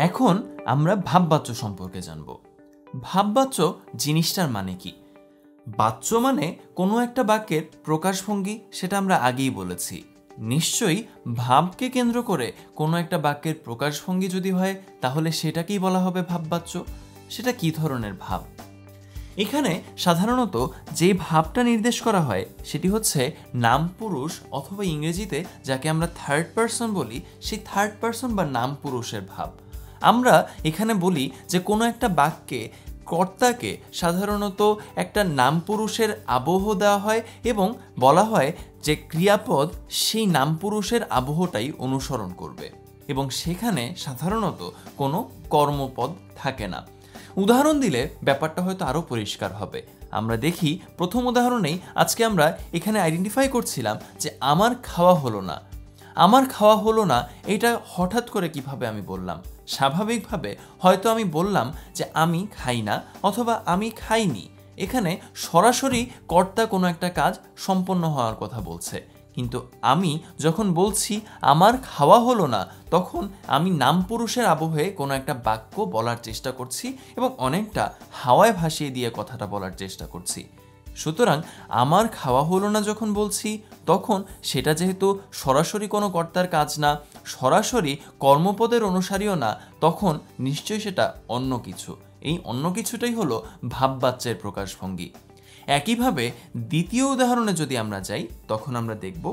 এখন আমরা ভাববাচ্য সম্পর্কে জানব। ভাববাচ্য জিনিসটার মানে কি? বাচ্য মানে কোনো একটা বাক্যের প্রকাশভঙ্গি, সেটা আমরা আগেই বলেছি। নিশ্চয়ই ভাবকে কেন্দ্র করে কোনো একটা বাক্যের প্রকাশভঙ্গি যদি হয়, তাহলে সেটাকেই বলা হবে ভাববাচ্য। সেটা কি ধরনের ভাব? এখানে সাধারণত যে ভাবটা নির্দেশ করা হয় সেটি হচ্ছে নাম পুরুষ, অথবা ইংরেজিতে যাকে আমরা থার্ড পারসন বলি, সেই থার্ড পারসন বা নাম পুরুষের ভাব। আমরা এখানে বলি যে কোনো একটা বাক্যে কর্তাকে সাধারণত একটা নাম পুরুষের আবহ দেওয়া হয় এবং বলা হয় যে ক্রিয়াপদ সেই নাম পুরুষের আবহটাই অনুসরণ করবে, এবং সেখানে সাধারণত কোনো কর্মপদ থাকে না। উদাহরণ দিলে ব্যাপারটা হয়তো আরও পরিষ্কার হবে। আমরা দেখি প্রথম উদাহরণেই আজকে আমরা এখানে আইডেন্টিফাই করছিলাম যে আমার খাওয়া হলো না। আমার খাওয়া হলো না এটা হঠাৎ করে কিভাবে আমি বললাম? স্বাভাবিকভাবে হয়তো আমি বললাম যে আমি খাই না অথবা আমি খাইনি। এখানে সরাসরি কর্তা কোনো একটা কাজ সম্পন্ন হওয়ার কথা বলছে, কিন্তু আমি যখন বলছি আমার খাওয়া হলো না, তখন আমি নাম পুরুষের আবহে কোনো একটা বাক্য বলার চেষ্টা করছি এবং অনেকটা হাওয়ায় ভাসিয়ে দিয়ে কথাটা বলার চেষ্টা করছি। সুতরাং আমার খাওয়া হলো না যখন বলছি, তখন সেটা যেহেতু সরাসরি কোনো কর্তার কাজ না, সরাসরি কর্মপদের অনুসারীও না, তখন নিশ্চয়ই সেটা অন্য কিছু। এই অন্য কিছুটাই হলো ভাববাচ্যের প্রকাশভঙ্গি। একইভাবে দ্বিতীয় উদাহরণে যদি আমরা যাই, তখন আমরা দেখব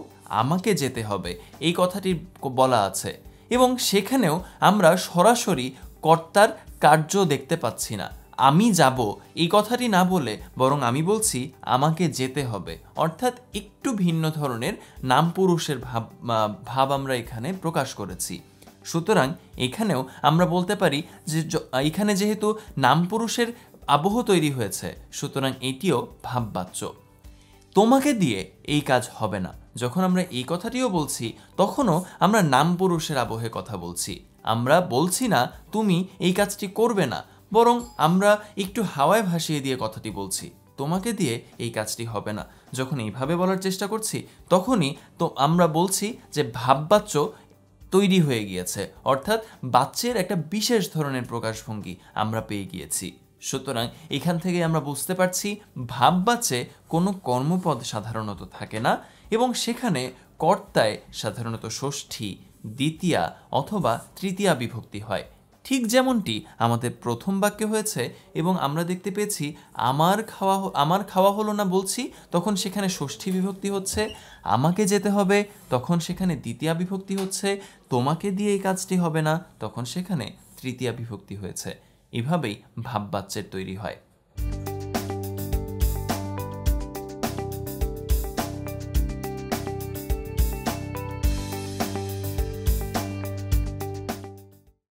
আমাকে যেতে হবে এই কথাটি বলা আছে, এবং সেখানেও আমরা সরাসরি কর্তার কার্য দেখতে পাচ্ছি না। আমি যাব এই কথাটি না বলে বরং আমি বলছি আমাকে যেতে হবে, অর্থাৎ একটু ভিন্ন ধরনের নাম পুরুষের ভাব আমরা এখানে প্রকাশ করেছি। সুতরাং এখানেও আমরা বলতে পারি যে এখানে যেহেতু নাম পুরুষের আবহ তৈরি হয়েছে, সুতরাং এটিও ভাববাচ্য। তোমাকে দিয়ে এই কাজ হবে না, যখন আমরা এই কথাটিও বলছি, তখনও আমরা নাম পুরুষের আবহে কথা বলছি। আমরা বলছি না তুমি এই কাজটি করবে না, বরং আমরা একটু হাওয়ায় ভাসিয়ে দিয়ে কথাটি বলছি, তোমাকে দিয়ে এই কাজটি হবে না। যখন এইভাবে বলার চেষ্টা করছি, তখনই তো আমরা বলছি যে ভাববাচ্য তৈরি হয়ে গিয়েছে, অর্থাৎ বাচ্যের একটা বিশেষ ধরনের প্রকাশভঙ্গি আমরা পেয়ে গিয়েছি। সুতরাং এখান থেকে আমরা বুঝতে পারছি ভাববাচ্যে কোনো কর্মপদ সাধারণত থাকে না, এবং সেখানে কর্তায় সাধারণত ষষ্ঠী, দ্বিতীয়া অথবা তৃতীয়া বিভক্তি হয়। ঠিক যেমনটি আমাদের প্রথম বাক্যে হয়েছে, এবং আমরা দেখতে পেয়েছি আমার খাওয়া হলো না বলছি, তখন সেখানে ষষ্ঠী বিভক্তি হচ্ছে। আমাকে যেতে হবে, তখন সেখানে দ্বিতীয়া বিভক্তি হচ্ছে। তোমাকে দিয়ে এই কাজটি হবে না, তখন সেখানে তৃতীয়া বিভক্তি হয়েছে। এভাবেই ভাববাচ্যের তৈরি হয়।